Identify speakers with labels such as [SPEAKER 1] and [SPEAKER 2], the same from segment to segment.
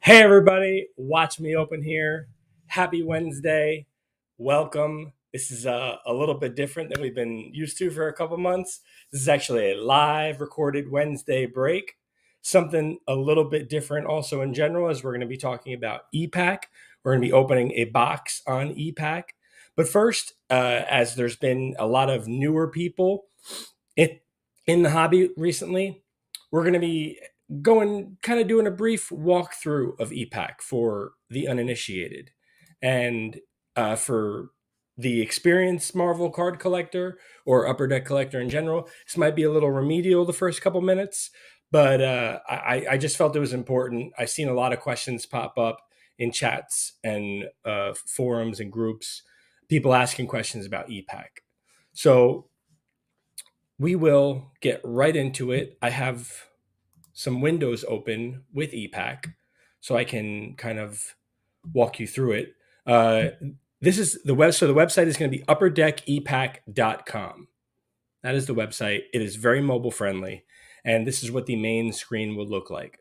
[SPEAKER 1] Hey, everybody, watch me open here. Happy Wednesday. Welcome. This is a little bit different than we've been used to for a couple months. This is actually a live recorded Wednesday break. Something a little bit different also in general is we're going to be talking about EPack. We're going to be opening a box on EPack. But first, as there's been a lot of newer people in, in the hobby recently, we're going to be going kind of doing a brief walkthrough of EPack for the uninitiated. And for the experienced Marvel card collector or Upper Deck collector in general, this might be a little remedial the first couple minutes, but I just felt it was important. I've seen a lot of questions pop up in chats and forums and groups, people asking questions about EPack. So we will get right into it. I have some windows open with EPack, so I can kind of walk you through it. Uh, this is the web. So the website is going to be upperdeckepack.com. That is the website. It is very mobile friendly, and this is what the main screen will look like.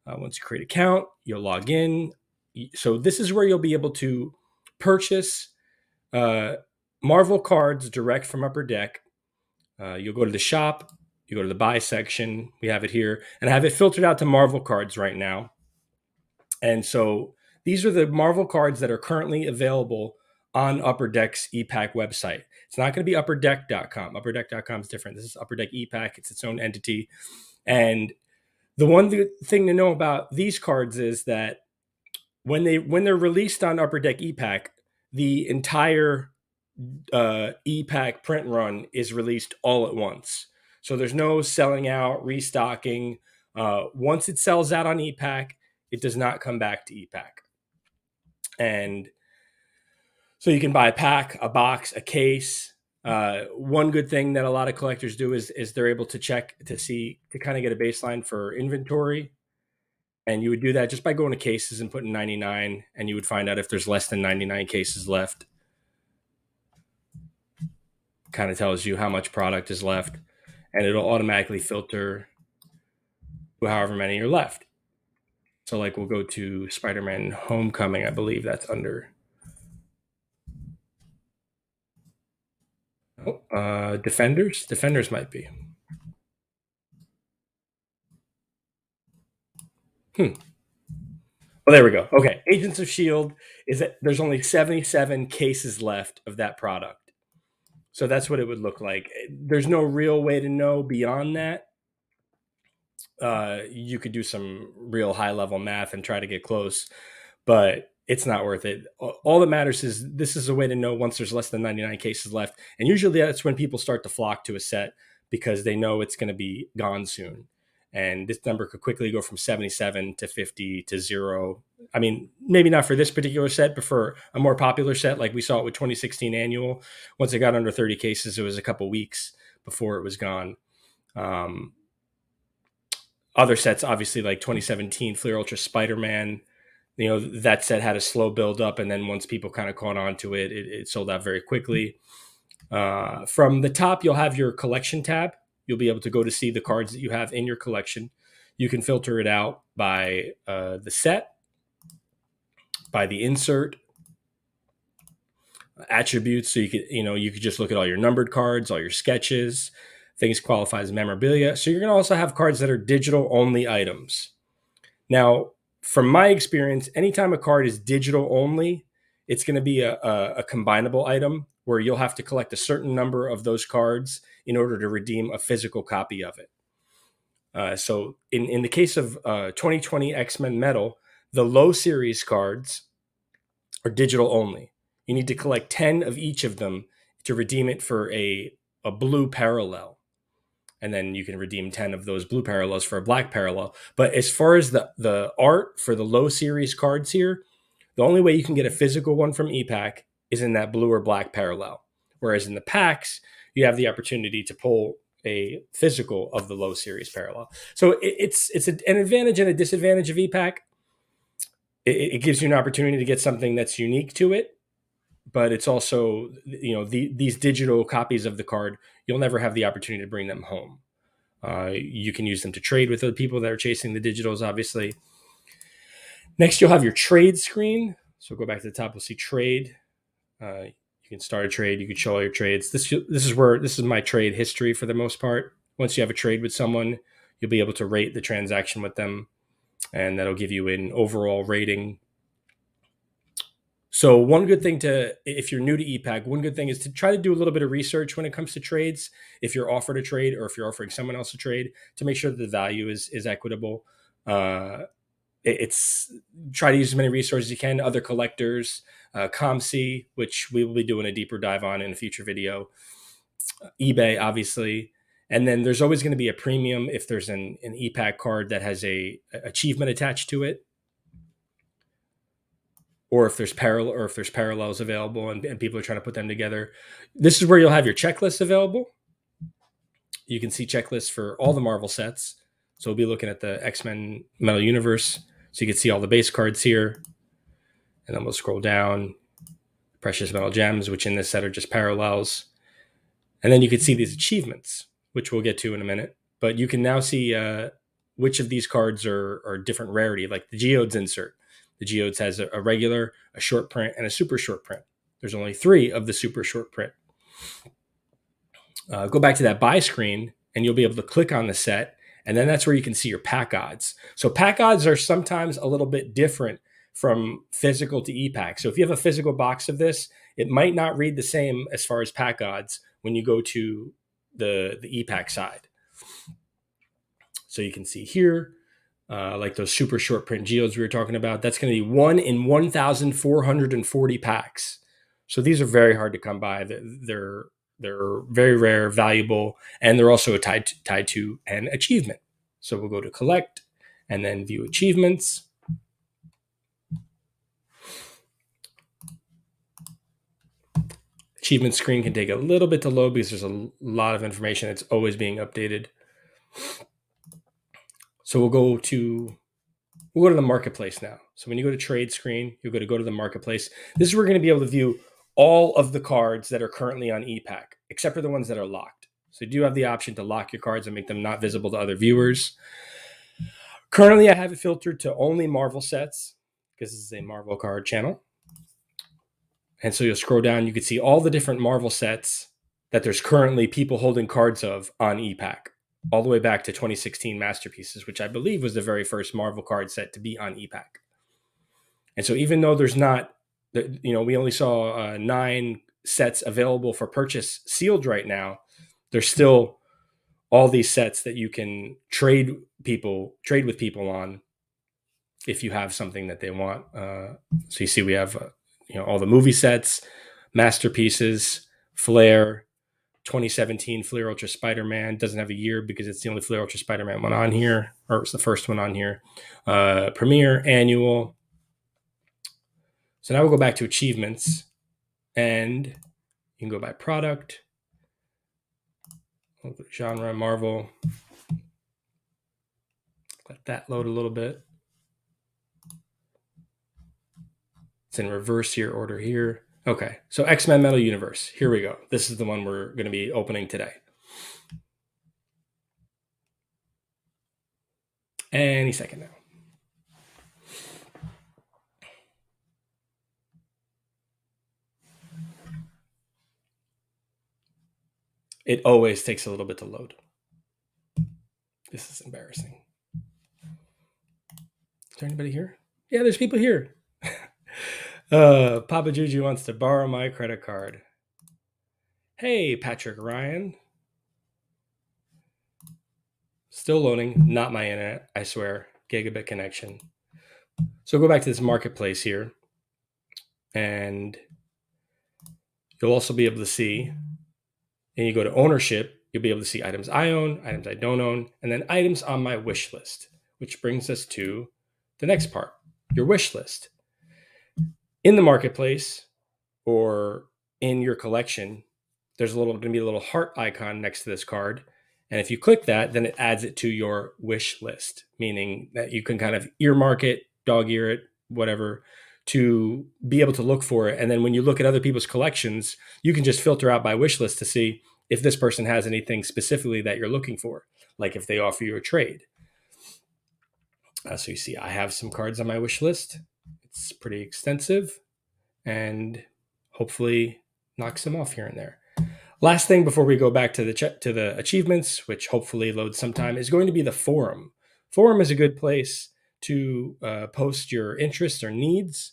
[SPEAKER 1] Once you create an account, you'll log in. So this is where you'll be able to purchase uh, Marvel cards direct from Upper Deck. You'll go to the shop, you go to the buy section. We have it here, and I have it filtered out to Marvel cards right now. And so these are the Marvel cards that are currently available on Upper Deck's EPack website. It's not going to be upperdeck.com. Upperdeck.com is different. This is Upper Deck EPack. It's its own entity. And the one thing to know about these cards is that when they're released on Upper Deck EPack, the entire EPack print run is released all at once. So there's no selling out, restocking. Once it sells out on EPack, it does not come back to EPack. And so you can buy a pack, a box, a case. One good thing that a lot of collectors do is they're able to check to kind of get a baseline for inventory. And you would do that just by going to cases and putting 99, and you would find out if there's less than 99 cases left. Kind of tells you how much product is left, and it'll automatically filter however many are left. So, like, we'll go to Spider-Man Homecoming. I believe that's under Defenders. Defenders might be. Well, there we go. Okay, Agents of Shield is that there's only 77 cases left of that product. So that's what it would look like. There's no real way to know beyond that. You could do some real high level math and try to get close, but it's not worth it. All that matters is this is a way to know once there's less than 99 cases left. And usually that's when people start to flock to a set because they know it's going to be gone soon. And this number could quickly go from 77 to 50 to zero. I mean, maybe not for this particular set, but for a more popular set, like we saw it with 2016 annual, once it got under 30 cases, it was a couple weeks before it was gone. Other sets, obviously, like 2017 Fleer Ultra Spider-Man, that set had a slow build up, and then once people kind of caught on to it, it sold out very quickly. From the top, you'll have your collection tab. You'll be able to go to see the cards that you have in your collection. You can filter it out by the set, by the insert, attributes. So you could just look at all your numbered cards, all your sketches, things qualify as memorabilia. So you're going to also have cards that are digital only items. Now, from my experience, anytime a card is digital only, it's going to be a combinable item where you'll have to collect a certain number of those cards in order to redeem a physical copy of it. So in the case of 2020 X-Men Metal, the low series cards are digital only. You need to collect 10 of each of them to redeem it for a blue parallel. And then you can redeem 10 of those blue parallels for a black parallel. But as far as the art for the low series cards here, the only way you can get a physical one from EPack is in that blue or black parallel. Whereas in the packs, you have the opportunity to pull a physical of the low series parallel. So it's an advantage and a disadvantage of EPack. It gives you an opportunity to get something that's unique to it, but it's also, these digital copies of the card, you'll never have the opportunity to bring them home. You can use them to trade with other people that are chasing the digitals, obviously. Next, you'll have your trade screen. So go back to the top, we'll see trade. You can start a trade. You can show all your trades. This is my trade history for the most part. Once you have a trade with someone, you'll be able to rate the transaction with them, and that'll give you an overall rating. So one good thing if you're new to EPack, one good thing is to try to do a little bit of research when it comes to trades. If you're offered a trade or if you're offering someone else a trade, to make sure that the value is equitable. It's try to use as many resources as you can. Other collectors, ComC, which we will be doing a deeper dive on in a future video. eBay, obviously. And then there's always going to be a premium if there's an EPack card that has a achievement attached to it, or if there's parallels available and people are trying to put them together. This is where you'll have your checklist available. You can see checklists for all the Marvel sets. So we'll be looking at the X-Men Metal Universe. So you can see all the base cards here. And then we'll scroll down. Precious Metal Gems, which in this set are just parallels. And then you can see these achievements, which we'll get to in a minute. But you can now see which of these cards are different rarity, like the Geodes insert. The Geodes has a regular, a short print, and a super short print. There's only 3 of the super short print. Go back to that buy screen, and you'll be able to click on the set, and then that's where you can see your pack odds. So pack odds are sometimes a little bit different from physical to EPack. So if you have a physical box of this, it might not read the same as far as pack odds when you go to the EPack side. So you can see here, like those super short print Geodes we were talking about, that's going to be 1 in 1,440 packs. So these are very hard to come by. They're very rare, valuable, and they're also tied to an achievement. So we'll go to collect and then view achievements. Achievement screen can take a little bit to load because there's a lot of information that's always being updated. So we'll go to the marketplace now. So when you go to trade screen, you'll go to the marketplace. This is where we're going to be able to view all of the cards that are currently on EPack, except for the ones that are locked. So you do have the option to lock your cards and make them not visible to other viewers. Currently, I have it filtered to only Marvel sets because this is a Marvel card channel. And so you'll scroll down, you can see all the different Marvel sets that there's currently people holding cards of on EPack, all the way back to 2016 Masterpieces, which I believe was the very first Marvel card set to be on EPack. And so even though there's not, we only saw 9 sets available for purchase sealed right now, there's still all these sets that you can trade with people on if you have something that they want. So you see we have all the movie sets, Masterpieces, Flair, 2017 Flair Ultra Spider-Man. Doesn't have a year because it's the only Flair Ultra Spider-Man one on here, or it's the first one on here. Premiere, Annual. So now we'll go back to achievements, and you can go by product, genre, Marvel. Let that load a little bit. It's in reverse here, order here. Okay, so X-Men Metal Universe. Here we go. This is the one we're going to be opening today. Any second now. It always takes a little bit to load. This is embarrassing. Is there anybody here? Yeah, there's people here. Papa Juju wants to borrow my credit card. Hey, Patrick Ryan. Still loading. Not my internet, I swear. Gigabit connection. So go back to this marketplace here. And you'll also be able to see, and you go to ownership, you'll be able to see items I own, items I don't own, and then items on my wish list, which brings us to the next part, your wish list. In the marketplace or in your collection, there's going to be a little heart icon next to this card. And if you click that, then it adds it to your wish list, meaning that you can kind of earmark it, dog ear it, whatever, to be able to look for it. And then when you look at other people's collections, you can just filter out by wish list to see if this person has anything specifically that you're looking for, like if they offer you a trade. So you see, I have some cards on my wish list. It's pretty extensive, and hopefully knock some off here and there. Last thing before we go back to the achievements, which hopefully loads sometime, is going to be the forum. Forum is a good place to post your interests or needs.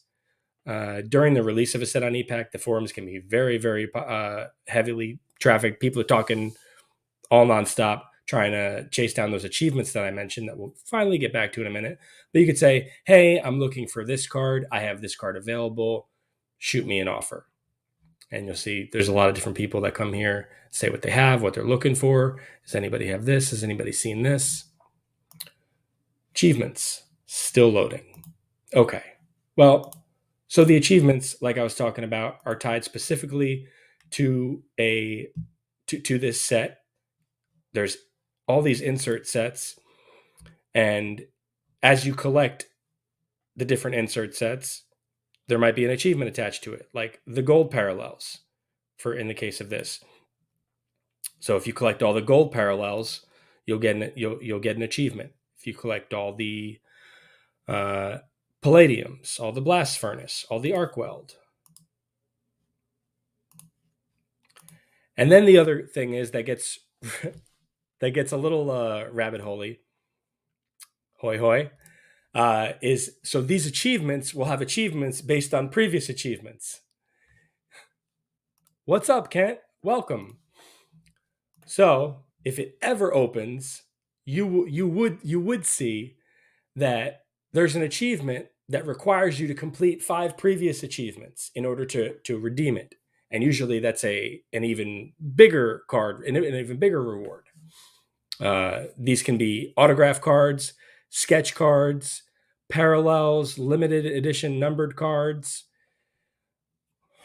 [SPEAKER 1] During the release of a set on EPack, the forums can be very, very heavily trafficked. People are talking all nonstop, trying to chase down those achievements that I mentioned that we'll finally get back to in a minute. But you could say, hey, I'm looking for this card. I have this card available. Shoot me an offer. And you'll see there's a lot of different people that come here, say what they have, what they're looking for. Does anybody have this? Has anybody seen this? Achievements, still loading. Okay. Well, so the achievements, like I was talking about, are tied specifically to this set. There's all these insert sets, and as you collect the different insert sets, there might be an achievement attached to it, like the gold parallels, for in the case of this. So if you collect all the gold parallels, you'll get an achievement. If you collect all the palladiums, all the blast furnace, all the arc weld. And then the other thing is that gets that gets a little rabbit holey. Hoi hoi. Is so these achievements will have achievements based on previous achievements. What's up, Kent? Welcome. So if it ever opens, you would see that there's an achievement that requires you to complete 5 previous achievements in order to redeem it. And usually that's an even bigger card, an even bigger reward. These can be autograph cards, sketch cards, parallels, limited edition numbered cards,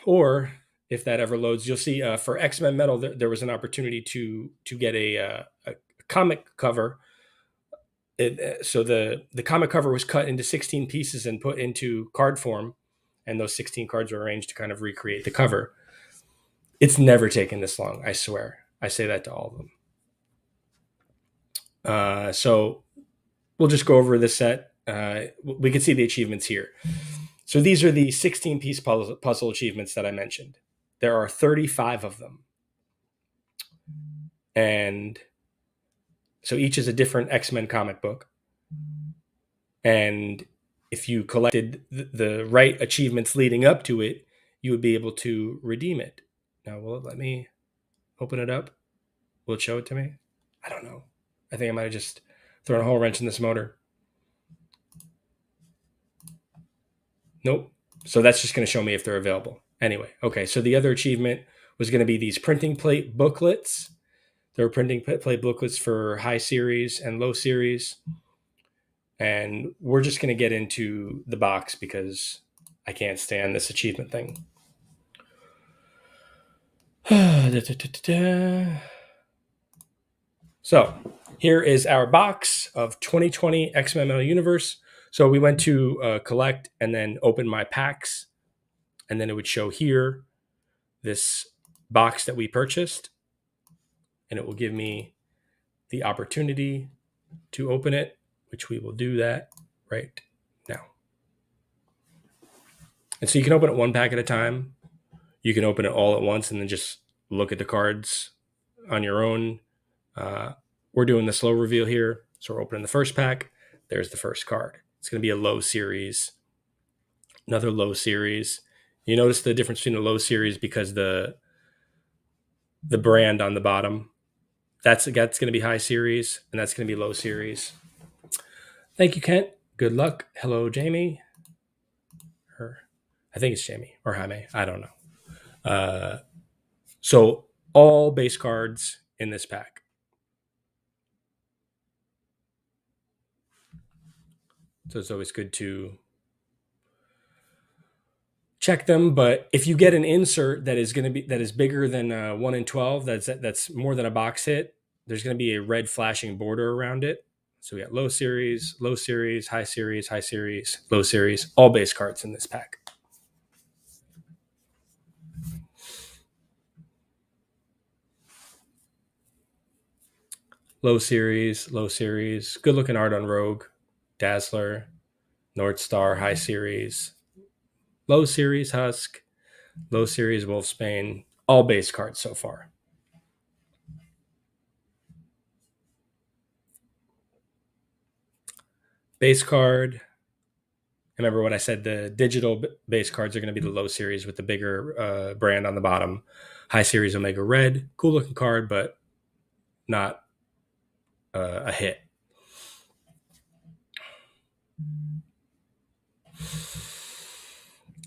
[SPEAKER 1] or if that ever loads, you'll see for X-Men Metal there was an opportunity to get a comic cover. So the comic cover was cut into 16 pieces and put into card form, and those 16 cards were arranged to kind of recreate the cover. It's never taken this long, I swear. I say that to all of them. So we'll just go over this set. We can see the achievements here. So these are the 16-piece puzzle achievements that I mentioned. There are 35 of them. And so each is a different X-Men comic book. And if you collected the right achievements leading up to it, you would be able to redeem it. Now, will it let me open it up? Will it show it to me? I don't know. I think I might have just thrown a whole wrench in this motor. Nope. So that's just going to show me if they're available. Anyway, okay. So the other achievement was going to be these printing plate booklets. There were printing plate booklets for high series and low series. And we're just going to get into the box because I can't stand this achievement thing. So here is our box of 2020 X-Men Metal Universe. So we went to collect and then open my packs. And then it would show here this box that we purchased. And it will give me the opportunity to open it, which we will do that right now. And so you can open it one pack at a time. You can open it all at once and then just look at the cards on your own. We're doing the slow reveal here. So we're opening the first pack. There's the first card. It's going to be a low series. Another low series. You notice the difference between a low series because the brand on the bottom, that's going to be high series, and that's going to be low series. Thank you, Kent. Good luck. Hello, Jamie. I think it's Jamie or Jaime. I don't know. So all base cards in this pack. So it's always good to check them. But if you get an insert that is bigger than 1 in 12, that's more than a box hit, there's going to be a red flashing border around it. So we got low series, high series, low series, all base cards in this pack. Low series, good looking art on Rogue. Dazzler, North Star, High Series, Low Series, Husk, Low Series, Wolfsbane, all base cards so far. Base card. Remember what I said, the digital base cards are going to be the Low Series with the bigger brand on the bottom. High Series Omega Red, cool looking card, but not a hit.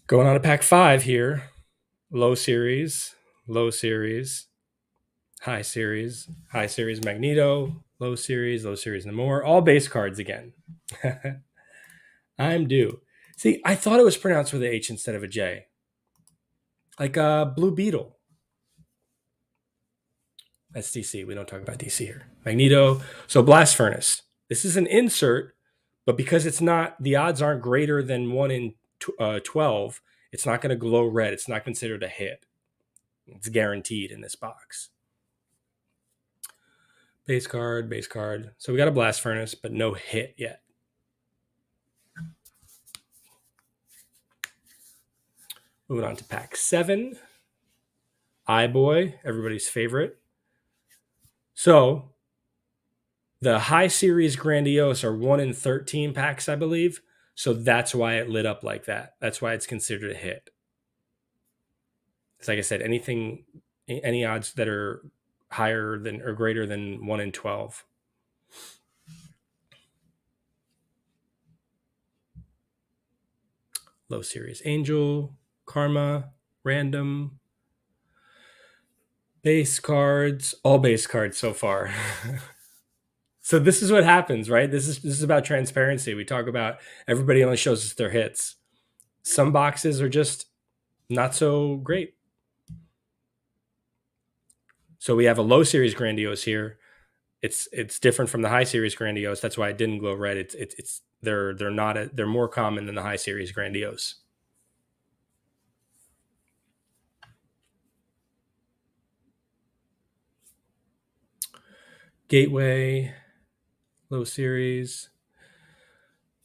[SPEAKER 1] Going on to pack 5 here. Low Series, Low Series, High Series, High Series Magneto, Low Series Namor, all base cards again. I'm due. See, I thought it was pronounced with an H instead of a J. Like Blue Beetle. That's DC. We don't talk about DC here. Magneto. So Blast Furnace. This is an insert, but because it's not, the odds aren't greater than 1 in 12, it's not going to glow red. It's not considered a hit. It's guaranteed in this box. Base card, base card. So we got a Blast Furnace, but no hit yet. Moving on to pack 7. iBoy, everybody's favorite. So the High Series Grandiose are 1 in 13 packs, I believe. So that's why it lit up like that. That's why it's considered a hit. It's like I said, any odds that are higher than or greater than 1 in 12. Low Series Angel, Karma, Random, base cards, all base cards so far. So this is what happens, right? This is about transparency. We talk about everybody only shows us their hits. Some boxes are just not so great. So we have a Low Series Grandiose here. It's different from the High Series Grandiose. That's why it didn't glow red. They're more common than the High Series Grandiose. Gateway, Low Series.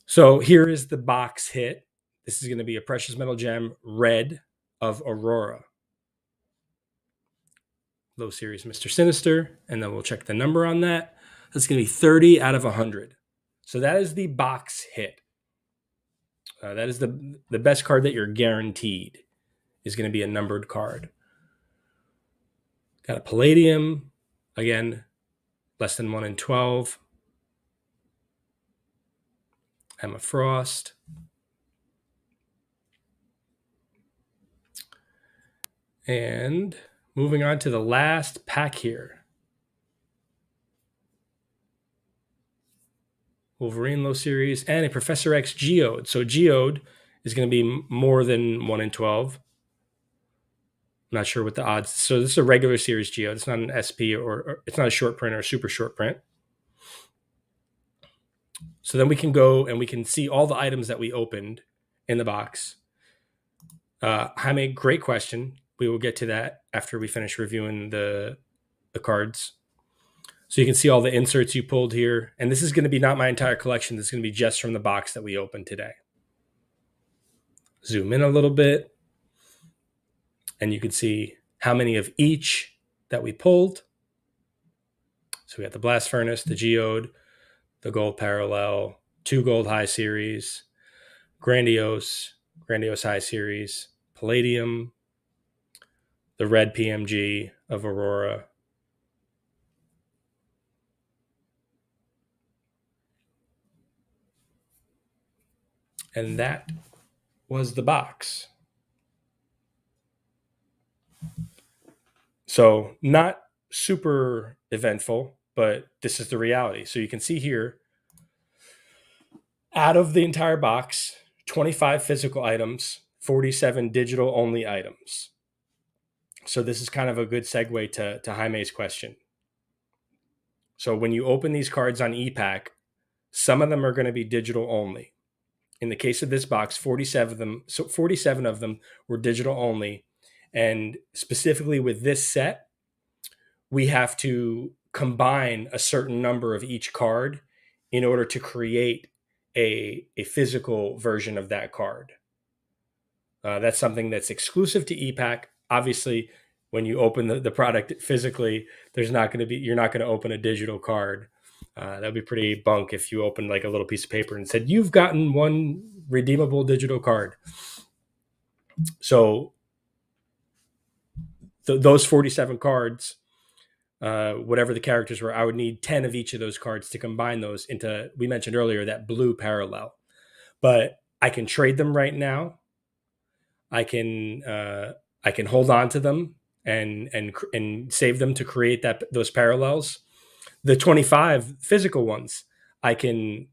[SPEAKER 1] So here is the box hit. This is going to be a Precious Metal Gem red of Aurora. Low Series Mr. Sinister, and then we'll check the number on that. That's going to be 30 out of 100. So that is the box hit. That is the best card that you're guaranteed is going to be a numbered card. Got a Palladium, again, less than 1 in 12. Emma Frost. And moving on to the last pack here. Wolverine Low Series and a Professor X Geode. So Geode is going to be more than 1 in 12. I'm not sure what the odds. So this is a regular series Geode. It's not an SP or it's not a short print or a super short print. So then we can go and we can see all the items that we opened in the box. Jaime, great question. We will get to that after we finish reviewing the cards. So you can see all the inserts you pulled here. And this is going to be not my entire collection. This is going to be just from the box that we opened today. Zoom in a little bit. And you can see how many of each that we pulled. So we got the Blast Furnace, the Geode, the Gold Parallel, 2 Gold High Series, Grandiose High Series, Palladium, the Red PMG of Aurora, and that was the box. So not super eventful, but this is the reality. So you can see here, out of the entire box, 25 physical items, 47 digital only items. So this is kind of a good segue to Jaime's question. So when you open these cards on EPack, some of them are going to be digital only. In the case of this box, 47 of them were digital only. And specifically with this set, we have to combine a certain number of each card in order to create a physical version of that card. That's something that's exclusive to EPack. Obviously, when you open the product physically, you're not going to open a digital card. That'd be pretty bunk if you opened like a little piece of paper and said, you've gotten one redeemable digital card. So those 47 cards, whatever the characters were, I would need 10 of each of those cards to combine those into, we mentioned earlier, that blue parallel. But I can trade them right now. I can hold on to them and save them to create those parallels. The 25 physical ones, I can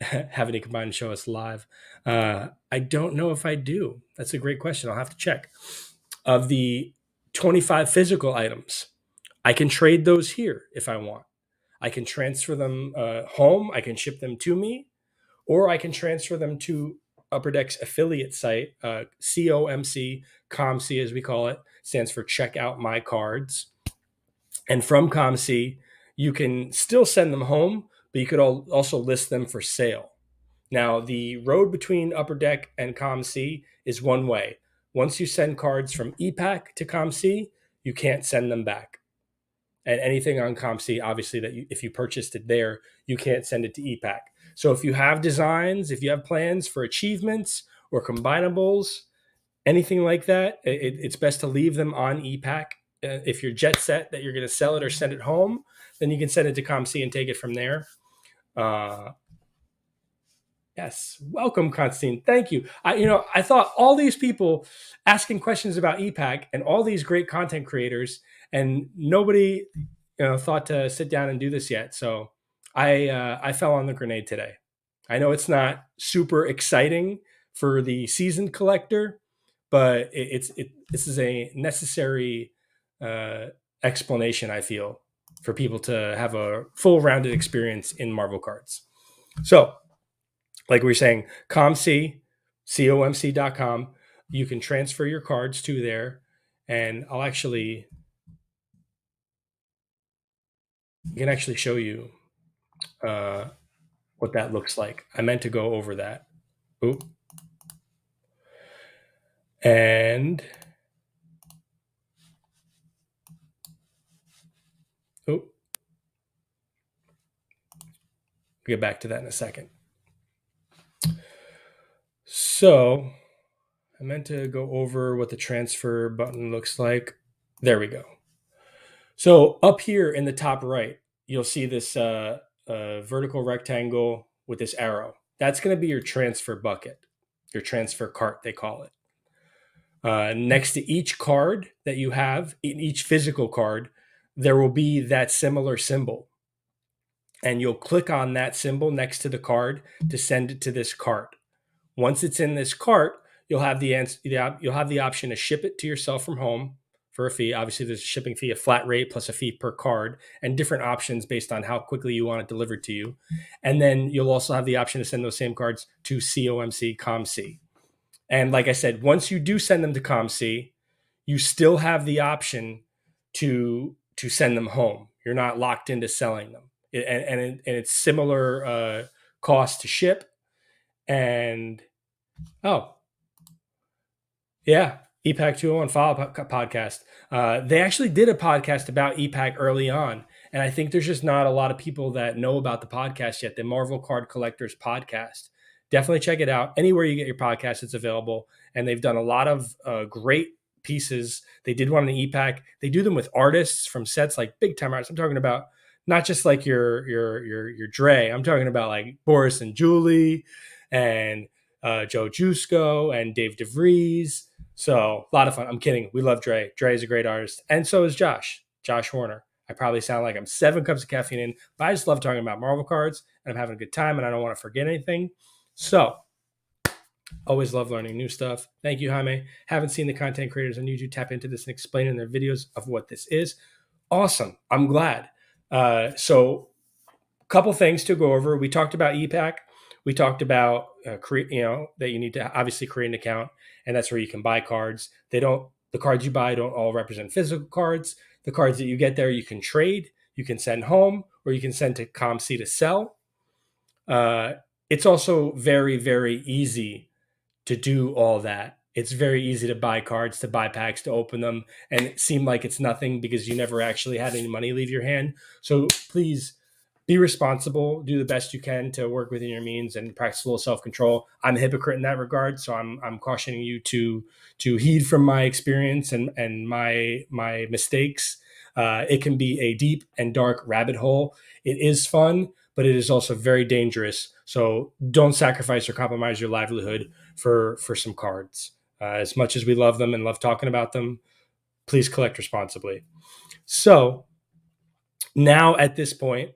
[SPEAKER 1] have any combined and show us live. I don't know if I do. That's a great question. I'll have to check. Of the 25 physical items, I can trade those here if I want. I can transfer them home. I can ship them to me, or I can transfer them to Upper Deck's affiliate site, COMC, COMC as we call it, stands for Check Out My Cards. And from COMC, you can still send them home, but you could also list them for sale. Now, the road between Upper Deck and COMC is one way. Once you send cards from EPack to COMC, you can't send them back. And anything on COMC, obviously, if you purchased it there, you can't send it to EPack. So if you have designs, if you have plans for achievements or combinables, anything like that, it's best to leave them on EPack. If you're jet set that you're going to sell it or send it home, then you can send it to COMC and take it from there. Yes, welcome, Constantine. Thank you. I thought all these people asking questions about EPack and all these great content creators, and nobody, thought to sit down and do this yet. So I fell on the grenade today. I know it's not super exciting for the seasoned collector, but this is a necessary explanation, I feel, for people to have a full rounded experience in Marvel cards. So, like we were saying, COMC, COMC.com, you can transfer your cards to there, and I can actually show you what that looks like. I meant to go over that. Oop. And oop. We'll get back to that in a second. So I meant to go over what the transfer button looks like. There we go. So up here in the top right, you'll see this vertical rectangle with this arrow. That's going to be your transfer bucket, your transfer cart, they call it. Next to each card that you have, in each physical card, there will be that similar symbol. And you'll click on that symbol next to the card to send it to this cart. Once it's in this cart, you'll have the option to ship it to yourself from home for a fee. Obviously, there's a shipping fee, a flat rate plus a fee per card, and different options based on how quickly you want it delivered to you. And then you'll also have the option to send those same cards to COMC, COMC. And like I said, once you do send them to COMC, you still have the option to send them home. You're not locked into selling them. And it's similar cost to ship. And yeah, EPack 201 follow-up podcast. They actually did a podcast about EPack early on, and I think there's just not a lot of people that know about the podcast yet. The Marvel Card Collectors podcast. Definitely check it out. Anywhere you get your podcast, it's available, and they've done a lot of great pieces. They did one on the EPack. They do them with artists from sets, like big time artists. I'm talking about not just like your Dre. I'm talking about like Boris and Julie and Joe Jusko and Dave DeVries. So a lot of fun. I'm kidding. We love Dre. Dre is a great artist. And so is Josh Warner. I probably sound like I'm 7 cups of caffeine in, but I just love talking about Marvel cards, and I'm having a good time, and I don't want to forget anything. So always love learning new stuff. Thank you, Jaime. Haven't seen the content creators on YouTube tap into this and explain in their videos of what this is. Awesome. I'm glad. So a couple things to go over. We talked about EPack. We talked about that you need to obviously create an account, and that's where you can buy cards. The cards you buy don't all represent physical cards. The cards that you get there, you can trade, you can send home, or you can send to COMC to sell. it's also very, very easy to do all that. It's very easy to buy cards, to buy packs, to open them, and it seem like it's nothing because you never actually had any money leave your hand. So please be responsible, do the best you can to work within your means and practice a little self-control. I'm a hypocrite in that regard, so I'm cautioning you to heed from my experience and my mistakes. It can be a deep and dark rabbit hole. It is fun, but it is also very dangerous. So don't sacrifice or compromise your livelihood for some cards. As much as we love them and love talking about them, please collect responsibly. So now at this point,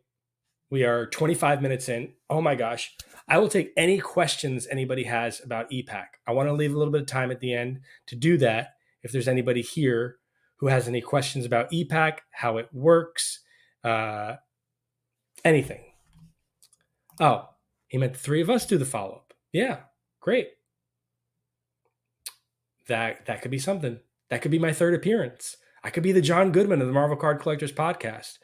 [SPEAKER 1] we are 25 minutes in. Oh my gosh. I will take any questions anybody has about EPack. I want to leave a little bit of time at the end to do that. If there's anybody here who has any questions about EPack, how it works, uh, anything. Oh, he meant the three of us do the follow up. Yeah, great. That could be something. That could be my third appearance. I could be the John Goodman of the Marvel Card Collectors podcast.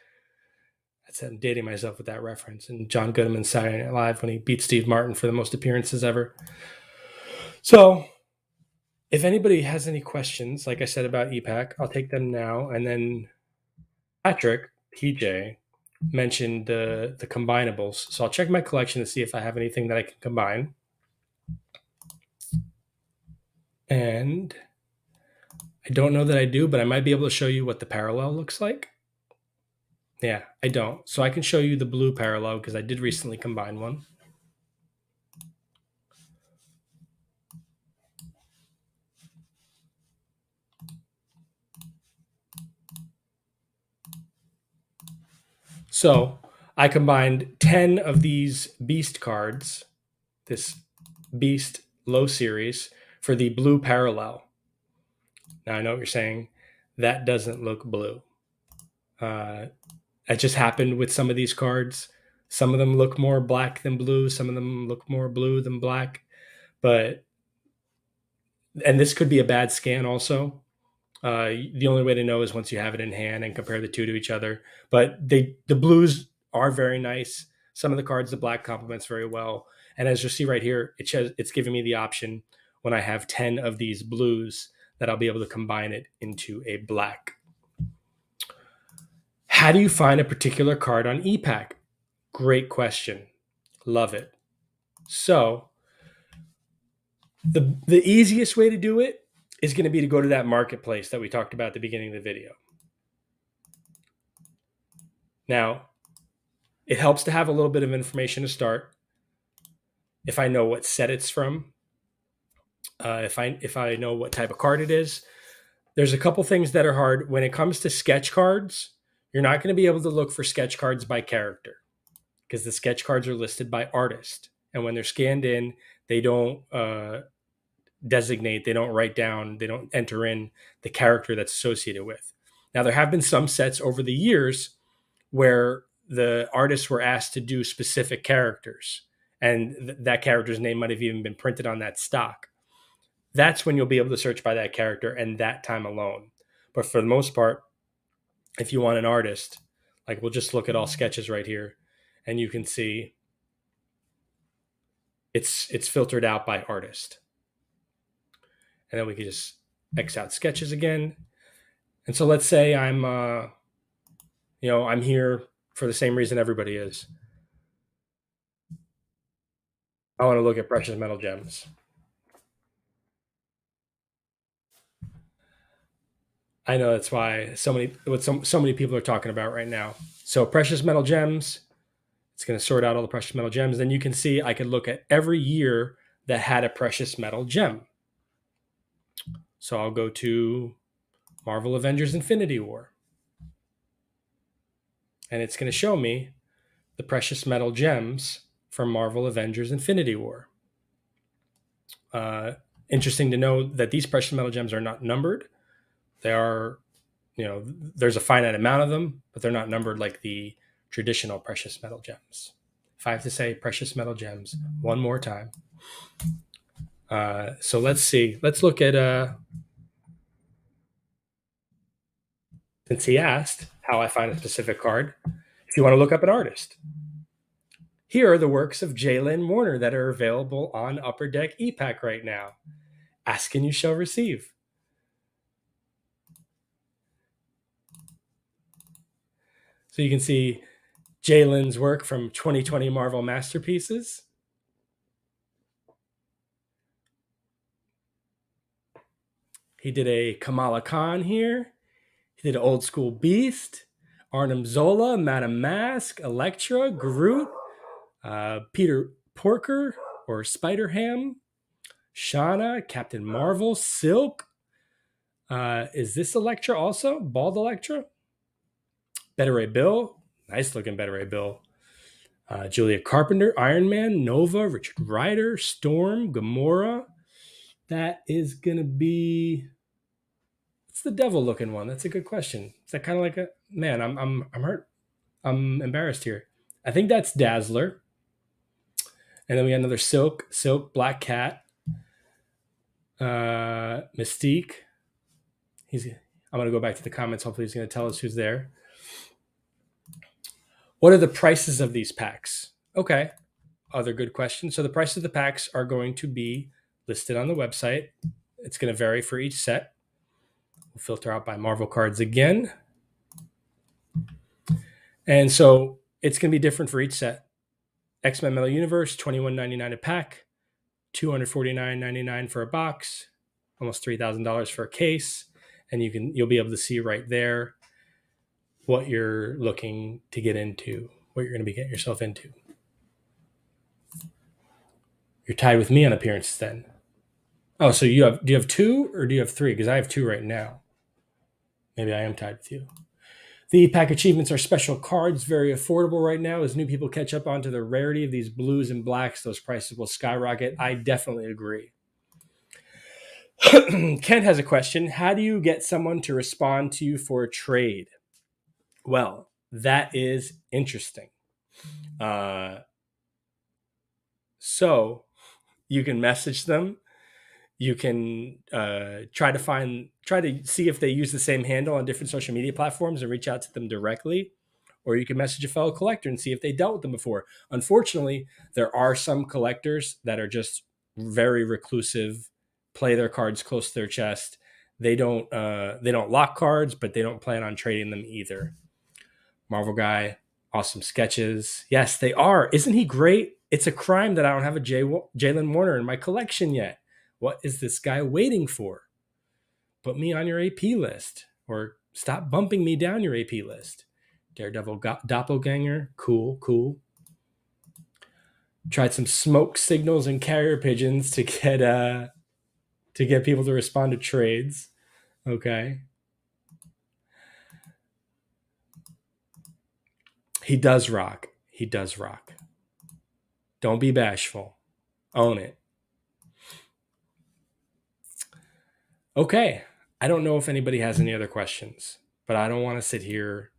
[SPEAKER 1] I'm dating myself with that reference. And John Goodman Saturday Night Live when he beat Steve Martin for the most appearances ever. So, if anybody has any questions, like I said about EPack, I'll take them now. And then Patrick, PJ, mentioned the combinables. So I'll check my collection to see if I have anything that I can combine. And I don't know that I do, but I might be able to show you what the parallel looks like. Yeah, I don't. So I can show you the blue parallel because I did recently combine one. So I combined 10 of these Beast cards, this Beast low series, for the blue parallel. Now I know what you're saying. That doesn't look blue. It just happened with some of these cards. Some of them look more black than blue. Some of them look more blue than black. But, and this could be a bad scan also. The only way to know is once you have it in hand and compare the two to each other. But the blues are very nice. Some of the cards, the black complements very well. And as you see right here, it's giving me the option when I have 10 of these blues that I'll be able to combine it into a black. How do you find a particular card on EPack? Great question. Love it. So the easiest way to do it is going to be to go to that marketplace that we talked about at the beginning of the video. Now, it helps to have a little bit of information to start. If I know what set it's from, if I know what type of card it is, there's a couple things that are hard. When it comes to sketch cards, you're not going to be able to look for sketch cards by character because the sketch cards are listed by artist. And when they're scanned in, they don't designate, they don't write down, they don't enter in the character that's associated with. Now, there have been some sets over the years where the artists were asked to do specific characters, and that character's name might have even been printed on that stock. That's when you'll be able to search by that character and that time alone. But for the most part, if you want an artist, like we'll just look at all sketches right here, and you can see it's filtered out by artist. And then we can just X out sketches again. And so let's say I'm here for the same reason everybody is. I want to look at precious metal gems. I know that's why so many people are talking about right now. So precious metal gems, it's going to sort out all the precious metal gems. Then you can see I can look at every year that had a precious metal gem. So I'll go to Marvel Avengers Infinity War. And it's going to show me the precious metal gems from Marvel Avengers Infinity War. Interesting to know that these precious metal gems are not numbered. They are, there's a finite amount of them, but they're not numbered like the traditional precious metal gems. If I have to say precious metal gems one more time. So let's see. Let's look at, since he asked how I find a specific card, if you want to look up an artist. Here are the works of Jalen Warner that are available on Upper Deck EPack right now. Ask and you shall receive. So you can see Jalen's work from 2020 Marvel Masterpieces. He did a Kamala Khan here. He did an Old School Beast, Arnim Zola, Madame Mask, Elektra, Groot, Peter Porker or Spider-Ham, Shauna, Captain Marvel, Silk. Is this Elektra also? Bald Elektra? Better Ray Bill. Nice looking Better Ray Bill. Julia Carpenter, Iron Man, Nova, Richard Rider, Storm, Gamora. That is going to be... What's the devil looking one? That's a good question. Is that kind of like a... Man, I'm hurt. I'm embarrassed here. I think that's Dazzler. And then we got another Silk, Black Cat, Mystique. I'm going to go back to the comments. Hopefully he's going to tell us who's there. What are the prices of these packs? Okay. Other good question. So the price of the packs are going to be listed on the website. It's going to vary for each set. We'll filter out by Marvel cards again. And so it's going to be different for each set. X-Men Metal Universe, $21.99 a pack, $249.99 for a box, almost $3,000 for a case. And you'll be able to see right there what you're looking to get into, what you're going to be getting yourself into. You're tied with me on appearances then. Oh, so do you have two or do you have three? Because I have two right now. Maybe I am tied with you. The EPack achievements are special cards, very affordable right now. As new people catch up onto the rarity of these blues and blacks, those prices will skyrocket. I definitely agree. Kent has a question. How do you get someone to respond to you for a trade? Well, that is interesting. So you can message them. You can try to see if they use the same handle on different social media platforms and reach out to them directly. Or you can message a fellow collector and see if they dealt with them before. Unfortunately, there are some collectors that are just very reclusive, play their cards close to their chest. They don't lock cards, but they don't plan on trading them either. Marvel guy, awesome sketches. Yes, they are. Isn't he great? It's a crime that I don't have a Jalen Warner in my collection yet. What is this guy waiting for? Put me on your AP list, or stop bumping me down your AP list. Daredevil Doppelganger, cool. Tried some smoke signals and carrier pigeons to get people to respond to trades. Okay. He does rock. Don't be bashful. Own it. Okay. I don't know if anybody has any other questions, but I don't want to sit here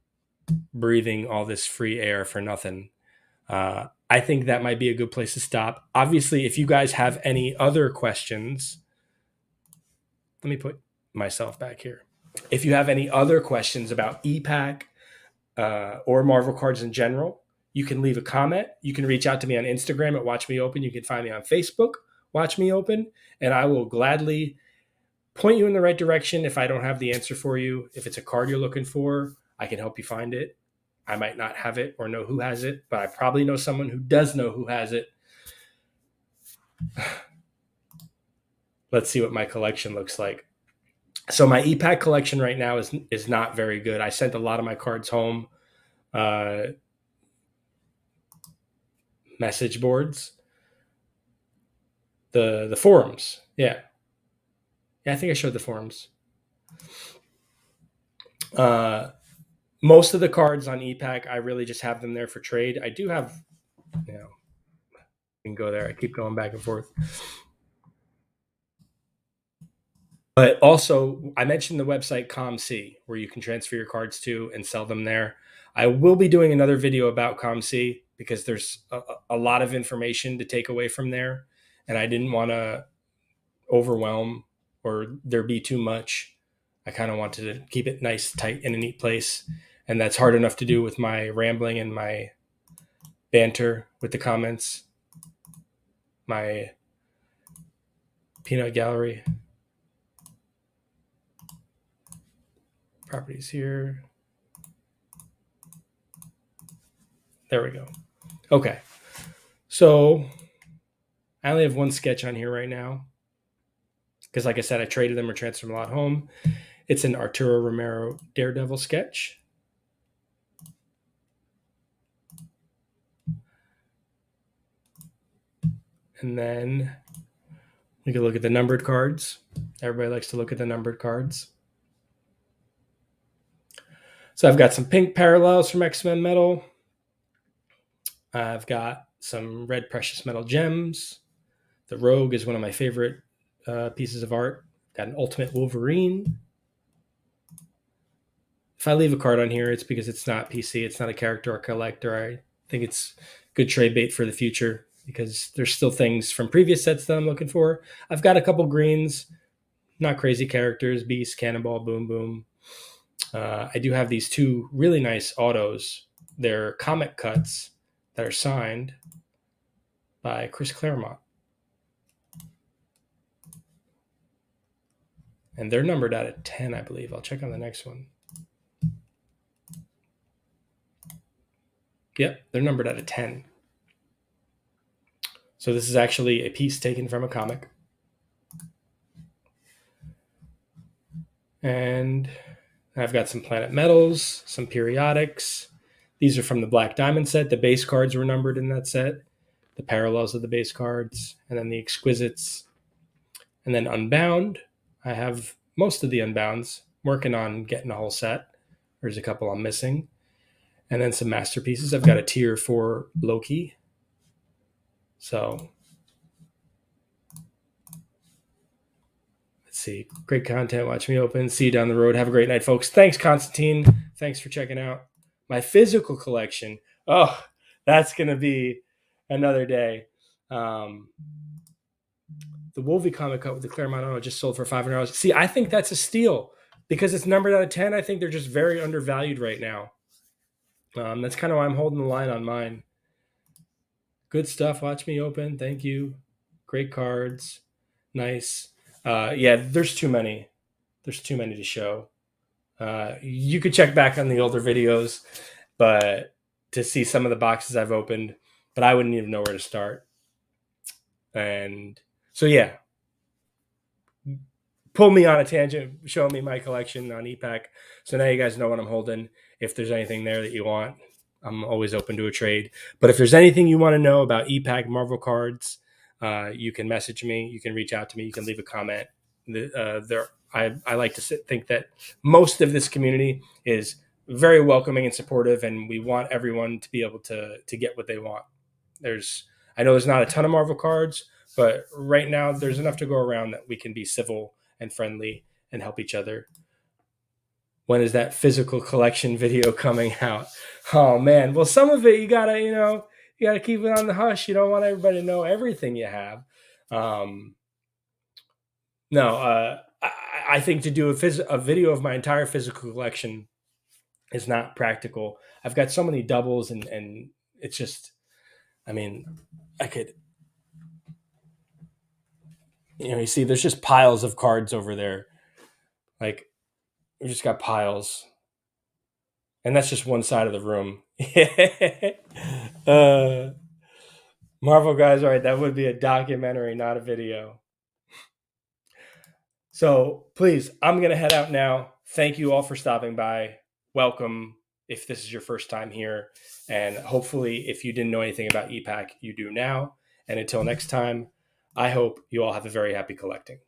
[SPEAKER 1] breathing all this free air for nothing. I think that might be a good place to stop. Obviously, if you guys have any other questions, let me put myself back here. If you have any other questions about EPack or Marvel cards in general, you can leave a comment. You can reach out to me on Instagram at Watch Me Open. You can find me on Facebook, Watch Me Open, and I will gladly point you in the right direction if I don't have the answer for you. If it's a card you're looking for, I can help you find it. I might not have it or know who has it, but I probably know someone who does know who has it. Let's see what my collection looks like. So my EPack collection right now is not very good. I sent a lot of my cards home. Message boards. The forums. Yeah, I think I showed the forums. Most of the cards on EPack, I really just have them there for trade. I do have, you can go there. I keep going back and forth. But also, I mentioned the website ComC, where you can transfer your cards to and sell them there. I will be doing another video about ComC because there's a lot of information to take away from there. And I didn't want to overwhelm or there be too much. I kind of wanted to keep it nice, tight, in a neat place. And that's hard enough to do with my rambling and my banter with the comments. My peanut gallery. Properties here. There we go. Okay. So I only have one sketch on here right now because, like I said, I traded them or transferred them a lot home. It's an Arturo Romero Daredevil sketch. And then we can look at the numbered cards. Everybody likes to look at the numbered cards. So I've got some pink parallels from X-Men Metal. I've got some red precious metal gems. The Rogue is one of my favorite pieces of art. Got an Ultimate Wolverine. If I leave a card on here, it's because it's not PC. It's not a character or collector. I think it's good trade bait for the future because there's still things from previous sets that I'm looking for. I've got a couple greens, not crazy characters, Beast, Cannonball, Boom Boom. I do have these two really nice autos. They're comic cuts that are signed by Chris Claremont. And they're numbered out of 10, I believe. I'll check on the next one. Yep, they're numbered out of 10. So this is actually a piece taken from a comic. And I've got some planet metals, some periodics. These are from the Black Diamond set. The base cards were numbered in that set. The parallels of the base cards. And then the exquisites. And then Unbound. I have most of the Unbounds. I'm working on getting a whole set. There's a couple I'm missing. And then some masterpieces. I've got a tier for Loki. So let's see. Great content. Watch me open. See you down the road. Have a great night, folks. Thanks, Constantine. Thanks for checking out my physical collection. Oh, that's going to be another day. The Wolvie comic cut with the Claremont Auto just sold for $500. See, I think that's a steal because it's numbered out of 10. I think they're just very undervalued right now. That's kind of why I'm holding the line on mine. Good stuff. Watch me open. Thank you. Great cards. Nice. Yeah, there's too many. There's too many to show. You could check back on the older videos, but to see some of the boxes I've opened, but I wouldn't even know where to start. And so, yeah, pull me on a tangent, show me my collection on EPack. So now you guys know what I'm holding. If there's anything there that you want, I'm always open to a trade. But if there's anything you want to know about EPack Marvel cards, you can message me. You can reach out to me. You can leave a comment. I like to think that most of this community is very welcoming and supportive, and we want everyone to be able to get what they want. I know there's not a ton of Marvel cards, but right now there's enough to go around that we can be civil and friendly and help each other. When is that physical collection video coming out? Oh man, well, some of it you gotta keep it on the hush. You don't want everybody to know everything you have. I think to do a video of my entire physical collection is not practical. I've got so many doubles and it's just, I could, you see there's just piles of cards over there. Like we just got piles. And that's just one side of the room. Marvel guys, all right, that would be a documentary, not a video. So please, I'm going to head out now. Thank you all for stopping by. Welcome if this is your first time here. And hopefully, if you didn't know anything about EPack, you do now. And until next time, I hope you all have a very happy collecting.